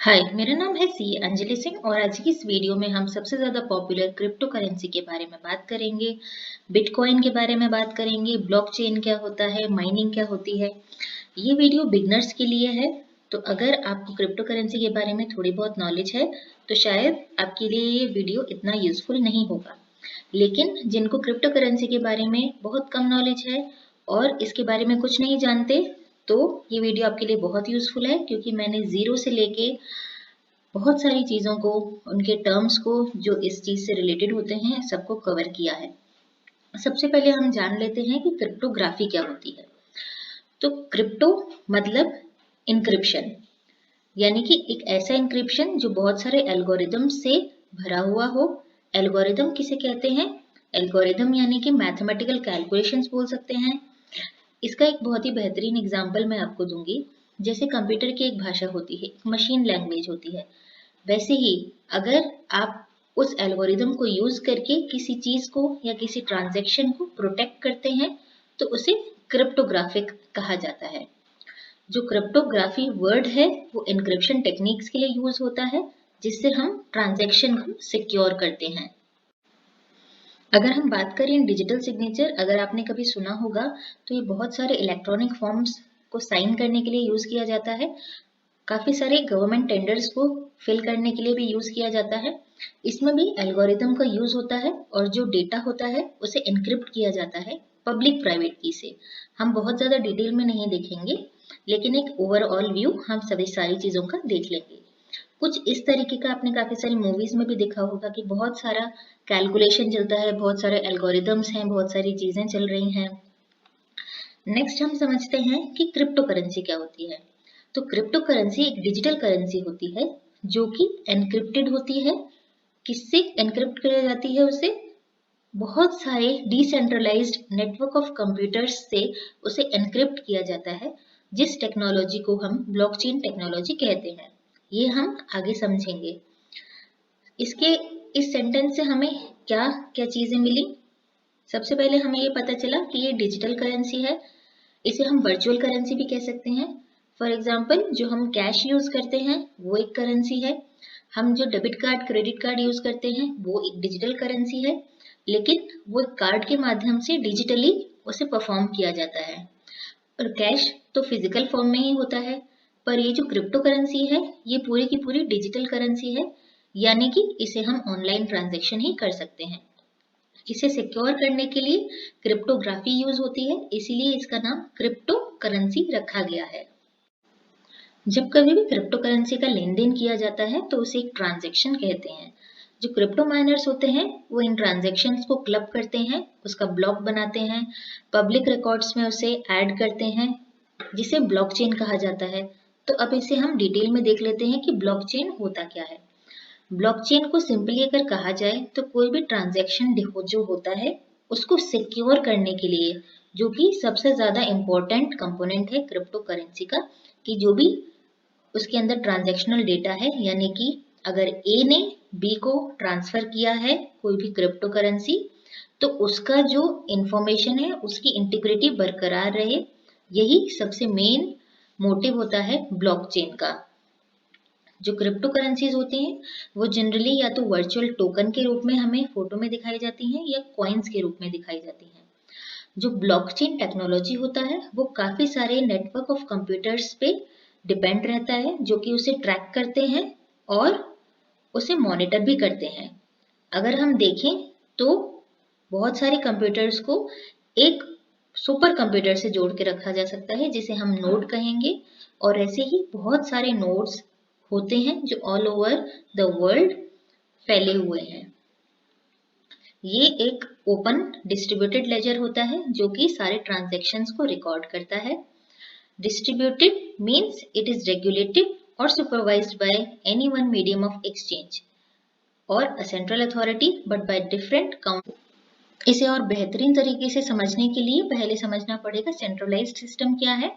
हाय, मेरा नाम है सी अंजलि सिंह और आज की इस वीडियो में हम सबसे ज़्यादा पॉपुलर क्रिप्टो करेंसी के बारे में बात करेंगे, बिटकॉइन के बारे में बात करेंगे, ब्लॉकचेन क्या होता है, माइनिंग क्या होती है। ये वीडियो बिगनर्स के लिए है, तो अगर आपको क्रिप्टो करेंसी के बारे में थोड़ी बहुत नॉलेज है, तो शायद आपके लिए ये वीडियो इतना यूजफुल नहीं होगा। लेकिन जिनको क्रिप्टो करेंसी के बारे में बहुत कम नॉलेज है और इसके बारे में कुछ नहीं जानते, तो ये वीडियो आपके लिए बहुत यूजफुल है क्योंकि मैंने ज़ीरो से लेके बहुत सारी चीज़ों को, उनके टर्म्स को जो इस चीज़ से रिलेटेड होते हैं, सबको कवर किया है। सबसे पहले हम जान लेते हैं कि क्रिप्टोग्राफी क्या होती है। तो क्रिप्टो मतलब इनक्रिप्शन, यानी कि एक ऐसा इनक्रिप्शन जो बहुत सारे एल्गोरिदम से भरा हुआ हो। एल्गोरिदम किसे कहते हैं? एल्गोरिदम यानी कि मैथमेटिकल कैलकुलेशंस बोल सकते हैं। इसका एक बहुत ही बेहतरीन एग्जाम्पल मैं आपको दूंगी। जैसे कंप्यूटर की एक भाषा होती है, एक मशीन लैंग्वेज होती है, वैसे ही अगर आप उस एल्गोरिदम को यूज करके किसी चीज को या किसी ट्रांजैक्शन को प्रोटेक्ट करते हैं, तो उसे क्रिप्टोग्राफिक कहा जाता है। जो क्रिप्टोग्राफी वर्ड है वो एन्क्रिप्शन टेक्निक्स के लिए यूज होता है, जिससे हम ट्रांजैक्शन को सिक्योर करते हैं। अगर हम बात करें डिजिटल सिग्नेचर, अगर आपने कभी सुना होगा, तो ये बहुत सारे इलेक्ट्रॉनिक फॉर्म्स को साइन करने के लिए यूज किया जाता है। काफी सारे गवर्नमेंट टेंडर्स को फिल करने के लिए भी यूज किया जाता है। इसमें भी एल्गोरिदम का यूज होता है और जो डेटा होता है उसे एनक्रिप्ट किया जाता है पब्लिक प्राइवेट की से। हम बहुत ज्यादा डिटेल में नहीं देखेंगे, लेकिन एक ओवरऑल व्यू हम सभी सारी चीजों का देख लेंगे। कुछ इस तरीके का आपने काफी सारी मूवीज में भी देखा होगा कि बहुत सारा कैलकुलेशन चलता है, बहुत सारे एल्गोरिदम्स हैं, बहुत सारी चीजें चल रही हैं। नेक्स्ट हम समझते हैं कि क्रिप्टो करेंसी क्या होती है। तो क्रिप्टो करेंसी एक डिजिटल करेंसी होती है जो कि एनक्रिप्टेड होती है। किससे एनक्रिप्ट की जाती है? उसे बहुत सारे डिसेंट्रलाइज्ड नेटवर्क ऑफ कंप्यूटर्स से उसे एनक्रिप्ट किया जाता है, जिस टेक्नोलॉजी को हम ब्लॉकचेन टेक्नोलॉजी कहते हैं। ये हम आगे समझेंगे। इसके इस सेंटेंस से हमें क्या क्या चीजें मिली? सबसे पहले हमें ये पता चला कि ये डिजिटल करेंसी है। इसे हम वर्चुअल करेंसी भी कह सकते हैं। फॉर एग्जाम्पल, जो हम कैश यूज करते हैं वो एक करेंसी है। हम जो debit card, credit card use करते हैं वो एक डिजिटल करेंसी है, लेकिन वो एक कार्ड के माध्यम से डिजिटली उसे परफॉर्म किया जाता है। और कैश तो फिजिकल फॉर्म में ही होता है, पर ये जो क्रिप्टो करेंसी है ये पूरी की पूरी डिजिटल करेंसी है, यानी कि इसे हम ऑनलाइन ट्रांजेक्शन ही कर सकते हैं। इसे सिक्योर करने के लिए क्रिप्टोग्राफी यूज होती है, इसीलिए इसका नाम क्रिप्टो करेंसी रखा गया है। जब कभी भी क्रिप्टो करेंसी का लेन देन किया जाता है तो उसे एक ट्रांजैक्शन कहते हैं। जो क्रिप्टो माइनर्स होते हैं वो इन ट्रांजैक्शंस को क्लब करते हैं, उसका ब्लॉक बनाते हैं, पब्लिक रिकॉर्ड्स में उसे ऐड करते हैं, जिसे ब्लॉकचेन कहा जाता है। तो अब इसे हम डिटेल में देख लेते हैं कि ब्लॉकचेन होता क्या है। ब्लॉकचेन को सिंपली अगर कहा जाए तो कोई भी ट्रांजैक्शन जो होता है उसको सिक्योर करने के लिए, जो कि सबसे ज्यादा इंपॉर्टेंट कंपोनेंट है क्रिप्टो करेंसी का, कि जो भी उसके अंदर ट्रांजैक्शनल डेटा है, यानी कि अगर ए ने बी को ट्रांसफर किया है कोई भी क्रिप्टो करेंसी, तो उसका जो इंफॉर्मेशन है उसकी इंटीग्रिटी बरकरार रहे। यही सबसे मेन मोटिव होता है ब्लॉकचेन का। जो क्रिप्टो करेंसीज होती हैं वो जनरली या तो वर्चुअल टोकन के रूप में हमें फोटो में दिखाई जाती हैं या कॉइन्स के रूप में दिखाई जाती हैं। जो ब्लॉकचेन टेक्नोलॉजी होता है वो काफी सारे नेटवर्क ऑफ कंप्यूटर्स पे डिपेंड रहता है, जो कि उसे ट्रैक करते हैं और उसे मॉनिटर भी करते हैं। अगर हम देखें तो बहुत सारे कंप्यूटर्स को एक सुपर कंप्यूटर से जोड़ के रखा जा सकता है, जिसे हम नोड कहेंगे। और ऐसे ही बहुत सारे नोड्स होते हैं जो ऑल ओवर द वर्ल्ड फैले हुए हैं। ये एक ओपन डिस्ट्रीब्यूटेड लेजर होता है जो कि सारे ट्रांजैक्शंस को रिकॉर्ड करता है। Distributed means it is regulated or supervised by any one medium of exchange or a central authority but by different count. इसे और बेहतरीन तरीके से समझने के लिए पहले समझना पड़ेगा सेंट्रलाइज्ड सिस्टम क्या है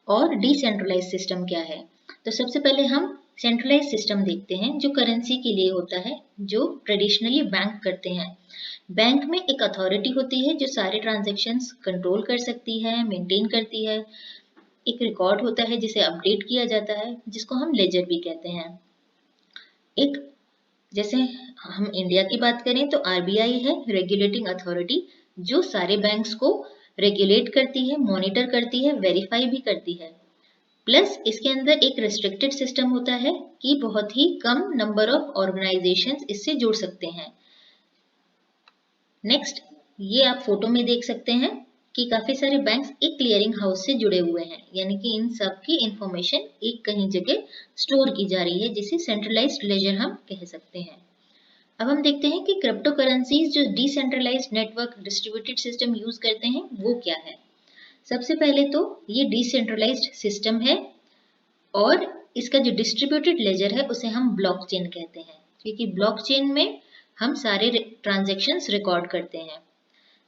और डिसेंट्रलाइज्ड सिस्टम क्या है। तो सबसे पहले हम सेंट्रलाइज्ड सिस्टम देखते हैं, जो करेंसी के लिए होता है, जो ट्रेडिशनली बैंक करते हैं। बैंक में एक अथॉरिटी होती है जो सारे ट्रांजैक्शंस कंट्रोल कर सकती है, मेंटेन करती है। एक रिकॉर्ड होता है जिसे अपडेट किया जाता है, जिसको हम लेजर भी कहते हैं। एक, जैसे हम इंडिया की बात करें तो आरबीआई है रेगुलेटिंग अथॉरिटी, जो सारे बैंक्स को रेगुलेट करती है, मॉनिटर करती है, वेरीफाई भी करती है। प्लस इसके अंदर एक रिस्ट्रिक्टेड सिस्टम होता है कि बहुत ही कम नंबर ऑफ ऑर्गेनाइजेशंस इससे जुड़ सकते हैं। नेक्स्ट, ये आप फोटो में देख सकते हैं कि काफी सारे बैंक्स एक क्लियरिंग हाउस से जुड़े हुए हैं, यानी कि इन सब की इंफॉर्मेशन एक कहीं जगह स्टोर की जा रही है, जिसे सेंट्रलाइज्ड लेजर हम कह सकते हैं। अब हम देखते हैं कि क्रिप्टो करेंसीज जो decentralised network distributed system use करते हैं वो क्या है। सबसे पहले तो ये डिसेंट्रलाइज्ड सिस्टम है और इसका जो डिस्ट्रीब्यूटेड लेजर है उसे हम ब्लॉकचेन कहते हैं, क्योंकि ब्लॉकचेन में हम सारे ट्रांजैक्शंस रिकॉर्ड करते हैं।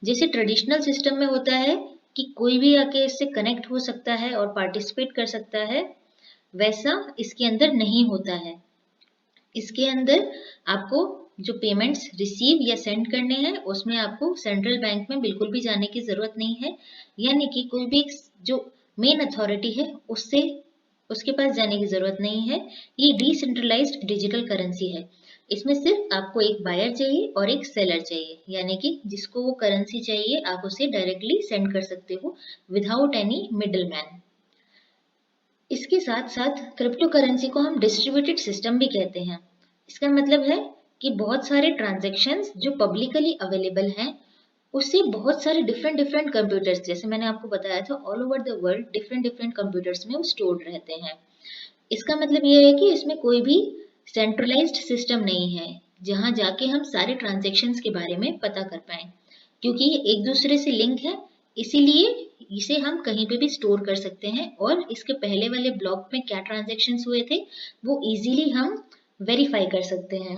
जैसे ट्रेडिशनल सिस्टम में होता है कि कोई भी आके इससे कनेक्ट हो सकता है और पार्टिसिपेट कर सकता है, वैसा इसके अंदर नहीं होता है। इसके अंदर आपको जो पेमेंट्स रिसीव या सेंड करने हैं उसमें आपको सेंट्रल बैंक में बिल्कुल भी जाने की जरूरत नहीं है, यानी कि कोई भी जो मेन अथॉरिटी है उसके पास जाने की जरूरत नहीं है। ये डिसेंट्रलाइज्ड डिजिटल करेंसी है। इसमें सिर्फ आपको एक बायर चाहिए और एक सेलर चाहिए, यानी कि जिसको वो करेंसी चाहिए आप उसे डायरेक्टली सेंड कर सकते हो विदाउट एनी मिडल मैन। इसके साथ साथ क्रिप्टो करेंसी को हम डिस्ट्रीब्यूटेड सिस्टम भी कहते हैं। इसका मतलब है कि बहुत सारे ट्रांजैक्शंस जो पब्लिकली अवेलेबल हैं उससे बहुत सारे डिफरेंट डिफरेंट कंप्यूटर्स, जैसे मैंने आपको बताया था all over the world different different computers में वो स्टोर्ड रहते हैं। इसका मतलब ये है कि इसमें कोई भी सेंट्रलाइज्ड सिस्टम नहीं है जहां जाके हम सारे ट्रांजैक्शंस के बारे में पता कर पाए, क्योंकि ये एक दूसरे से लिंक है, इसीलिए इसे हम कहीं पे भी स्टोर कर सकते हैं और इसके पहले वाले ब्लॉक में क्या ट्रांजैक्शंस हुए थे वो इजीली हम वेरीफाई कर सकते हैं।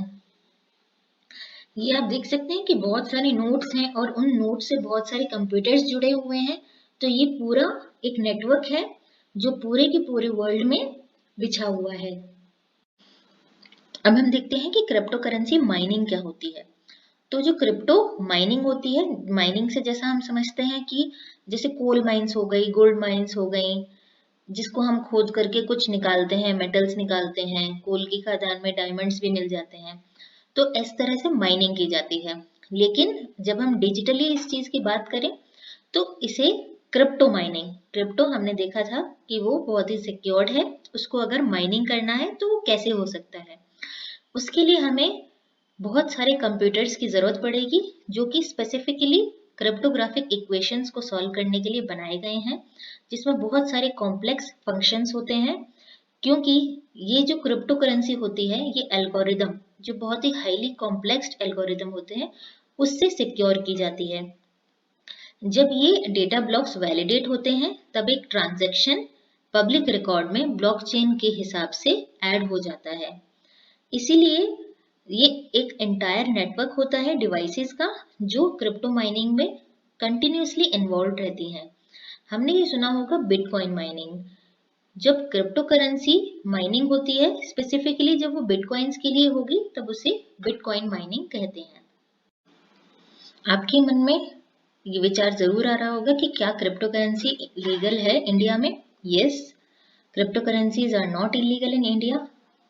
ये आप देख सकते हैं कि बहुत सारे नोड्स हैं और उन नोड से बहुत सारे कंप्यूटर्स जुड़े हुए हैं, तो ये पूरा एक नेटवर्क है जो पूरे के पूरे वर्ल्ड में बिछा हुआ है। अब हम देखते हैं कि क्रिप्टो करेंसी माइनिंग क्या होती है। तो जो क्रिप्टो माइनिंग होती है, माइनिंग से जैसा हम समझते हैं कि जैसे कोल माइंस हो गई, गोल्ड माइंस हो गई, जिसको हम खोद करके कुछ निकालते हैं, मेटल्स निकालते हैं, कोल की खदान में डायमंड्स भी मिल जाते हैं, तो इस तरह से माइनिंग की जाती है। लेकिन जब हम डिजिटली इस चीज की बात करें तो इसे क्रिप्टो माइनिंग, क्रिप्टो हमने देखा था कि वो बहुत ही सिक्योर्ड है, उसको अगर माइनिंग करना है तो वो कैसे हो सकता है। उसके लिए हमें बहुत सारे कंप्यूटर्स की जरूरत पड़ेगी जो कि स्पेसिफिकली क्रिप्टोग्राफिक इक्वेशंस को सॉल्व करने के लिए बनाए गए हैं, जिसमें बहुत सारे कॉम्प्लेक्स फंक्शंस होते हैं, क्योंकि ये जो क्रिप्टो करेंसी होती है ये एल्गोरिदम जो बहुत ही हाईली कॉम्प्लेक्स एल्गोरिदम होते हैं उससे सिक्योर की जाती है। जब ये डेटा ब्लॉक्स वैलिडेट होते हैं तब एक ट्रांजैक्शन पब्लिक रिकॉर्ड में ब्लॉकचेन के हिसाब से ऐड हो जाता है। इसीलिए ये एक एंटायर नेटवर्क होता है डिवाइसेस का जो क्रिप्टो माइनिंग में कंटिन्यूसली इन्वॉल्व रहती हैं। हमने ये सुना होगा बिटकॉइन माइनिंग। जब क्रिप्टो करेंसी माइनिंग होती है, स्पेसिफिकली जब वो बिटकॉइंस के लिए होगी तब उसे बिटकॉइन माइनिंग कहते हैं। आपके मन में ये विचार जरूर आ रहा होगा कि क्या क्रिप्टो करेंसी लीगल है इंडिया में। Yes, crypto currencies are not illegal in India,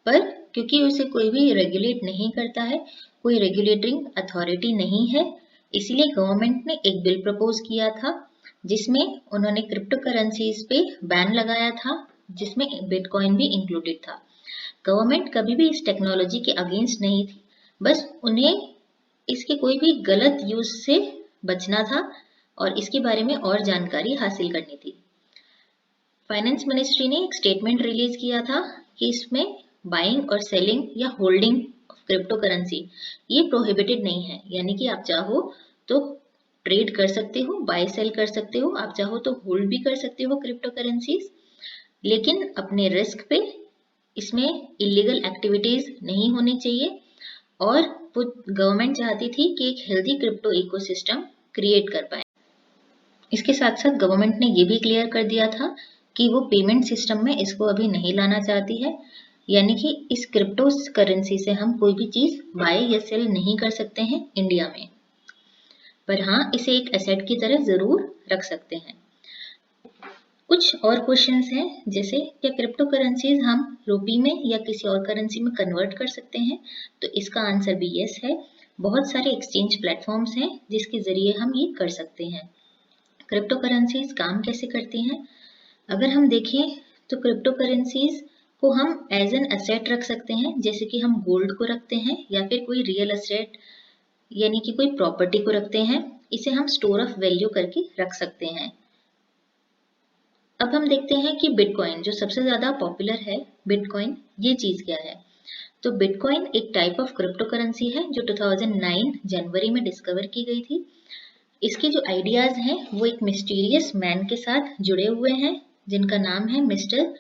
पर क्योंकि उसे कोई भी रेगुलेट नहीं करता है, कोई रेगुलेटिंग अथॉरिटी नहीं है, इसलिए गवर्नमेंट ने एक बिल प्रपोज किया था जिसमें उन्होंने क्रिप्टो करेंसीज पे बैन लगाया था, जिसमें बिटकॉइन भी इंक्लूडेड था। गवर्नमेंट कभी भी इस टेक्नोलॉजी के अगेंस्ट नहीं थी, बस उन्हें इसके कोई भी गलत यूज से बचना था और इसके बारे में और जानकारी हासिल करनी थी। फाइनेंस मिनिस्ट्री ने एक स्टेटमेंट रिलीज किया था कि इसमें बाइंग और सेलिंग या होल्डिंग ऑफ क्रिप्टो करेंसी ये प्रोहिबिटेड नहीं है, यानी कि आप चाहो तो ट्रेड कर सकते हो, बाय सेल कर सकते हो, आप चाहो तो होल्ड भी कर सकते हो क्रिप्टो करेंसीज, लेकिन अपने रिस्क पे। इसमें इलीगल एक्टिविटीज नहीं होनी चाहिए और गवर्नमेंट चाहती थी कि एक हेल्दी क्रिप्टो इकोसिस्टम क्रिएट कर पाए। इसके साथ साथ गवर्नमेंट ने ये भी क्लियर कर दिया था कि वो पेमेंट सिस्टम में इसको अभी नहीं लाना चाहती है, यानी कि इस क्रिप्टो करेंसी से हम कोई भी चीज बाय या सेल नहीं कर सकते हैं इंडिया में, पर हाँ इसे एक एसेट की तरह जरूर रख सकते हैं। कुछ और क्वेश्चंस हैं, जैसे क्या क्रिप्टो करेंसीज हम रुपी में या किसी और करेंसी में कन्वर्ट कर सकते हैं? तो इसका आंसर भी यस है। बहुत सारे एक्सचेंज प्लेटफॉर्म्स हैं जिसके जरिए हम ये कर सकते हैं। क्रिप्टो करेंसीज काम कैसे करती हैं? अगर हम देखें तो क्रिप्टो करेंसीज को हम एज एन एसेट रख सकते हैं, जैसे कि हम गोल्ड को रखते हैं या फिर कोई रियल एसेट यानी कि कोई प्रॉपर्टी को रखते हैं। इसे हम स्टोर ऑफ वैल्यू करके रख सकते हैं। अब हम देखते हैं कि बिटकॉइन जो सबसे ज्यादा पॉपुलर है, बिटकॉइन ये चीज क्या है? तो बिटकॉइन एक टाइप ऑफ क्रिप्टो करेंसी है जो 2009 जनवरी में डिस्कवर की गई थी। इसके जो आइडियाज हैं वो एक मिस्टीरियस मैन के साथ जुड़े हुए हैं जिनका नाम है मिस्टर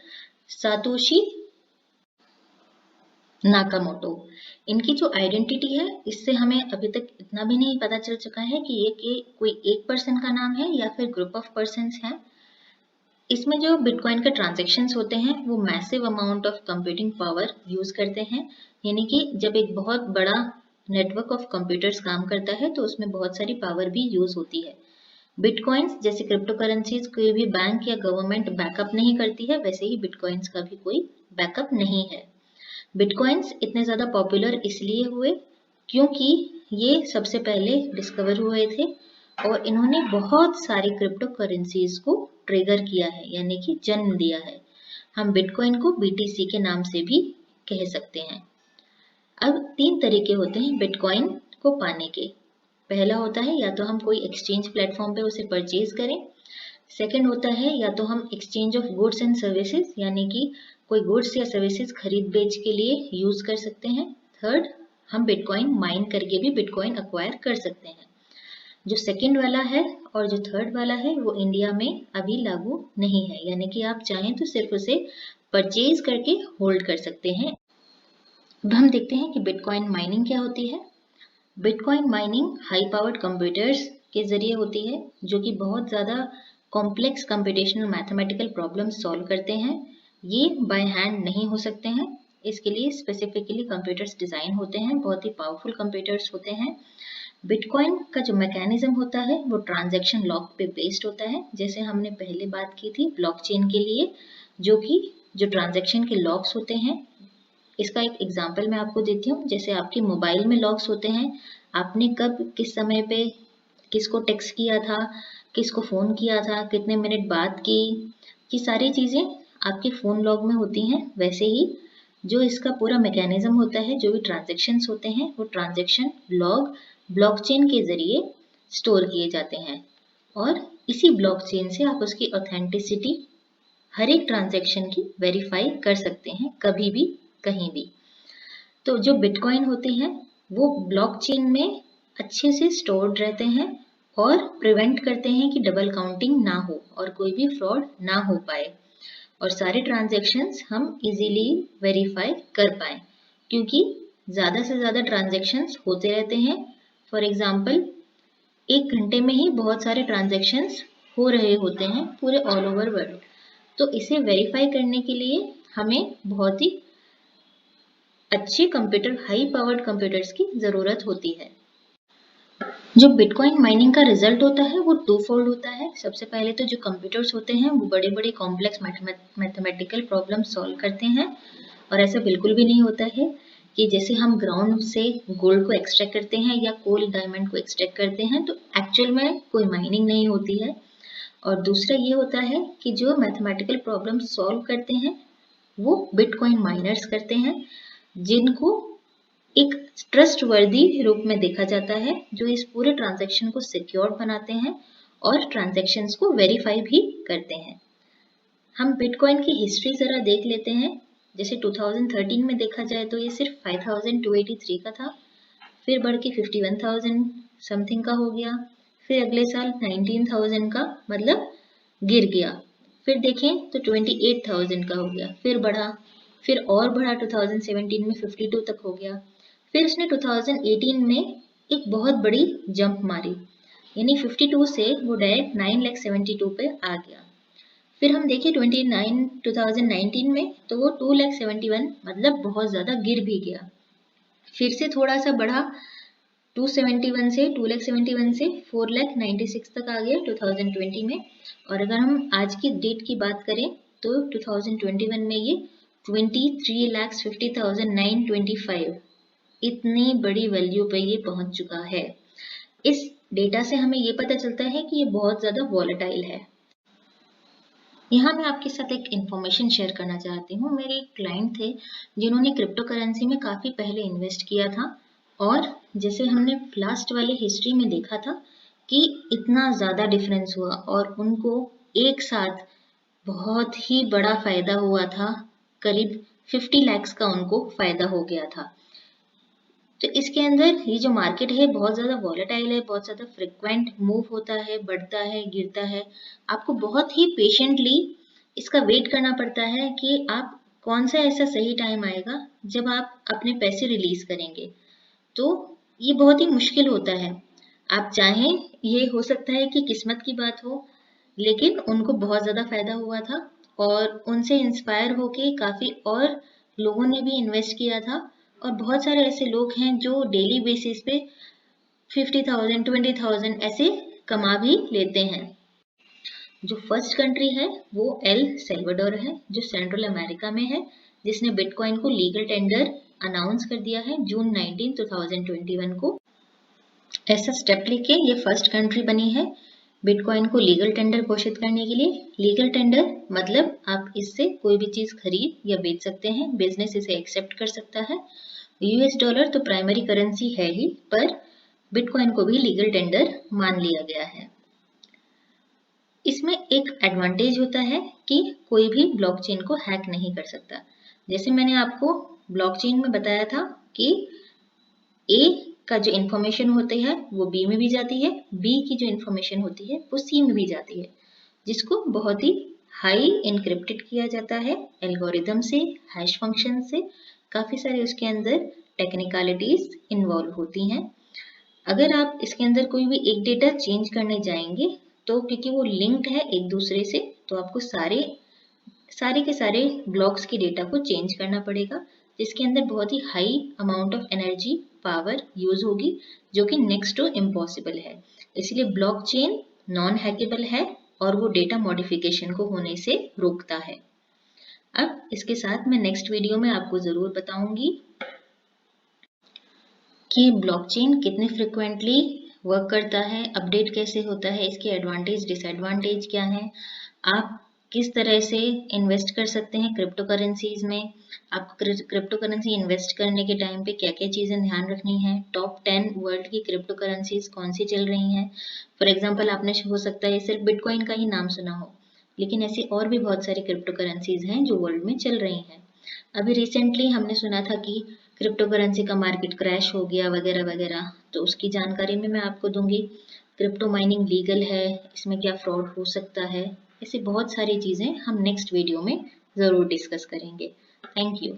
सातोशी नाकामोटो। इनकी जो आइडेंटिटी है इससे हमें अभी तक इतना भी नहीं पता चल चुका है कि ये कोई एक पर्सन का नाम है या फिर ग्रुप ऑफ पर्सन्स हैं। इसमें जो बिटकॉइन के ट्रांजैक्शंस होते हैं वो massive amount of computing power use करते हैं, यानी कि जब एक बहुत बड़ा नेटवर्क ऑफ कंप्यूटर्स काम करता है तो उसमें बहुत सारी पावर भी यूज होती है। बिटकॉइंस जैसे क्रिप्टो करेंसीज कोई भी बैंक या गवर्नमेंट बैकअप नहीं करती है, वैसे ही बिटकॉइंस का भी कोई बैकअप नहीं है। बिटकॉइंस इतने ज़्यादा पॉपुलर इसलिए हुए क्योंकि ये सबसे पहले डिस्कवर हुए थे और इन्होंने बहुत सारी क्रिप्टो करेंसीज को ट्रिगर किया है, यानी कि जन्म दिया है। हम बिटकॉइन को बीटीसी के नाम से भी कह सकते हैं। अब 3 तरीके होते हैं बिटकॉइन को पाने के। पहला होता है या तो हम कोई एक्सचेंज प्लेटफॉर्म पे उसे परचेज करें। सेकंड होता है या तो हम exchange of goods and services यानी कि कोई गुड्स या सर्विसेज खरीद बेच के लिए यूज कर सकते हैं। थर्ड, हम बिटकॉइन माइन करके भी बिटकॉइन अक्वायर कर सकते हैं। जो सेकंड वाला है और जो थर्ड वाला है वो इंडिया में अभी लागू नहीं है, यानी कि आप चाहें तो सिर्फ उसे परचेज करके होल्ड कर सकते हैं। अब हम देखते हैं कि बिटकॉइन माइनिंग क्या होती है। Bitcoin mining high powered computers के जरिए होती है जो कि बहुत ज़्यादा complex computational mathematical problems solve करते हैं। ये बाय हैंड नहीं हो सकते हैं, इसके लिए स्पेसिफिकली कंप्यूटर्स डिज़ाइन होते हैं, बहुत ही पावरफुल कंप्यूटर्स होते हैं। बिटकॉइन का जो मैकेनिज्म होता है वो ट्रांजैक्शन लॉक पे बेस्ड होता है, जैसे हमने पहले बात की थी ब्लॉकचेन के लिए, जो कि जो ट्रांजैक्शन के लॉक्स होते हैं। इसका एक एग्जांपल मैं आपको देती हूँ। जैसे आपके मोबाइल में लॉक्स होते हैं, आपने कब किस समय पे किसको टेक्स्ट किया था, किसको फ़ोन किया था, कितने मिनट बात की, ये सारी चीज़ें आपके फ़ोन लॉग में होती हैं। वैसे ही जो इसका पूरा मैकेनिज्म होता है, जो भी ट्रांजैक्शंस होते हैं वो ट्रांजैक्शन लॉग ब्लॉकचेन के ज़रिए स्टोर किए जाते हैं और इसी ब्लॉकचेन से आप उसकी ऑथेंटिसिटी हर एक ट्रांजैक्शन की वेरीफाई कर सकते हैं, कभी भी कहीं भी। तो जो बिटकॉइन होते हैं वो ब्लॉकचेन में अच्छे से स्टोर्ड रहते हैं और प्रिवेंट करते हैं कि डबल काउंटिंग ना हो और कोई भी फ्रॉड ना हो पाए और सारे ट्रांजैक्शंस हम इजीली वेरीफाई कर पाए, क्योंकि ज़्यादा से ज़्यादा ट्रांजैक्शंस होते रहते हैं। फॉर एग्जांपल 1 घंटे में ही बहुत सारे ट्रांजैक्शंस हो रहे होते हैं पूरे ऑल ओवर वर्ल्ड। तो इसे वेरीफाई करने के लिए हमें बहुत ही अच्छे कंप्यूटर, हाई पावर्ड कंप्यूटर्स की ज़रूरत होती है। जो बिटकॉइन माइनिंग का रिजल्ट होता है वो 2 फोल्ड होता है। सबसे पहले तो जो कंप्यूटर्स होते हैं वो बड़े बड़े कॉम्प्लेक्स मैथमेटिकल प्रॉब्लम सॉल्व करते हैं और ऐसा बिल्कुल भी नहीं होता है कि जैसे हम ग्राउंड से गोल्ड को एक्सट्रैक्ट करते हैं या कोल डायमंड को एक्सट्रैक्ट करते हैं तो एक्चुअल में कोई माइनिंग नहीं होती है। और दूसरा ये होता है कि जो मैथमेटिकल प्रॉब्लम सॉल्व करते हैं वो बिटकॉइन माइनर्स करते हैं, जिनको एक ट्रस्टवर्दी रूप में देखा जाता है, जो इस पूरे ट्रांजैक्शन को सिक्योर बनाते हैं और ट्रांजैक्शंस को वेरीफाई भी करते हैं। हम बिटकॉइन की हिस्ट्री ज़रा देख लेते हैं। जैसे 2013 में देखा जाए तो ये सिर्फ 5283 का था, फिर बढ़ के 51,000 समथिंग का हो गया, फिर अगले साल 19,000 का मतलब गिर गया, फिर देखें तो 28,000 का हो गया, फिर बढ़ा, फिर और बढ़ा 2017 में 52 तक हो गया, फिर उसने 2018 में एक बहुत बड़ी जंप मारी, यानी 52 से वो डायरेक्ट 9,72,000 पे आ गया। फिर हम देखें 2019 में तो वो 2,71,000 मतलब बहुत ज़्यादा गिर भी गया, फिर से थोड़ा सा बढ़ा 271 से 2,71 से 4,96 तक आ गया 2020 में। और अगर हम आज की डेट की बात करें तो 2021 में ये 23,50,925 इतनी बड़ी वैल्यू पे ये पहुंच चुका है। इस डेटा से हमें ये पता चलता है कि ये बहुत ज़्यादा वॉलेटाइल है। यहाँ मैं आपके साथ एक इन्फॉर्मेशन शेयर करना चाहती हूँ। मेरे एक क्लाइंट थे जिन्होंने क्रिप्टो करेंसी में काफ़ी पहले इन्वेस्ट किया था, और जैसे हमने लास्ट वाले हिस्ट्री में देखा था कि इतना ज़्यादा डिफरेंस हुआ और उनको एक साथ बहुत ही बड़ा फ़ायदा हुआ था। करीब 50 लाख का उनको फ़ायदा हो गया था। तो इसके अंदर ये जो मार्केट है बहुत ज़्यादा वॉलेटाइल है, बहुत ज़्यादा फ्रिक्वेंट मूव होता है, बढ़ता है, गिरता है। आपको बहुत ही पेशेंटली इसका वेट करना पड़ता है कि आप कौन सा ऐसा सही टाइम आएगा जब आप अपने पैसे रिलीज करेंगे। तो ये बहुत ही मुश्किल होता है। आप चाहें, ये हो सकता है कि किस्मत की बात हो, लेकिन उनको बहुत ज़्यादा फायदा हुआ था और उनसे इंस्पायर होके काफ़ी और लोगों ने भी इन्वेस्ट किया था। और बहुत सारे ऐसे लोग हैं जो डेली बेसिस पे 50,000 20,000 ऐसे कमा भी लेते हैं। जो फर्स्ट कंट्री है वो एल सेल्वाडोर है, जो सेंट्रल अमेरिका में है, जिसने बिटकॉइन को लीगल टेंडर अनाउंस कर दिया है जून 19 2021 को। ऐसा स्टेप लेके ये फर्स्ट कंट्री बनी है बिटकॉइन को लीगल टेंडर घोषित करने के लिए। लीगल टेंडर मतलब आप इससे कोई भी चीज खरीद या बेच सकते हैं, बिजनेस इसे एक्सेप्ट कर सकता है। यूएस डॉलर तो प्राइमरी करेंसी है ही, पर बिटकॉइन को भी लीगल टेंडर मान लिया गया है। इसमें एक एडवांटेज होता है कि कोई भी ब्लॉकचेन को हैक नहीं कर सकता। जैसे मैंने आपको ब्लॉकचेन में बताया था कि ए का जो इंफॉर्मेशन होती है वो बी में भी जाती है, बी की जो इंफॉर्मेशन होती है वो सी में भी जाती है, जिसको बहुत ही हाई इनक्रिप्टेड किया जाता है एल्गोरिदम से, हैश फंक्शन से। काफ़ी सारे उसके अंदर टेक्निकलिटीज इन्वॉल्व होती हैं। अगर आप इसके अंदर कोई भी एक डेटा चेंज करने जाएंगे तो क्योंकि वो लिंक्ड है एक दूसरे से, तो आपको सारे के सारे ब्लॉक्स की डेटा को चेंज करना पड़ेगा, जिसके अंदर बहुत ही high amount of energy power use होगी, जो कि नेक्स्ट टू इम्पॉसिबल है। इसलिए ब्लॉकचेन नॉन हैकेबल है और वो डेटा मॉडिफिकेशन को होने से रोकता है। अब इसके साथ मैं नेक्स्ट वीडियो में आपको ज़रूर बताऊंगी कि ब्लॉकचेन कितने फ्रिक्वेंटली वर्क करता है, अपडेट कैसे होता है, इसके एडवांटेज डिसएडवांटेज क्या हैं, आप किस तरह से इन्वेस्ट कर सकते हैं क्रिप्टो करेंसीज में, आपको क्रिप्टो करेंसी इन्वेस्ट करने के टाइम पे क्या क्या चीज़ें ध्यान रखनी है, टॉप 10 वर्ल्ड की क्रिप्टो करेंसीज कौन सी चल रही हैं। फॉर एग्जांपल आपने हो सकता है सिर्फ बिटकॉइन का ही नाम सुना हो, लेकिन ऐसी और भी बहुत सारी क्रिप्टो करेंसीज हैं जो वर्ल्ड में चल रही हैं। अभी रिसेंटली हमने सुना था कि क्रिप्टो करेंसी का मार्केट क्रैश हो गया वगैरह वगैरह, तो उसकी जानकारी में मैं आपको दूंगी। क्रिप्टो माइनिंग लीगल है, इसमें क्या फ्रॉड हो सकता है, ऐसी बहुत सारी चीज़ें हम नेक्स्ट वीडियो में ज़रूर डिस्कस करेंगे। Thank you.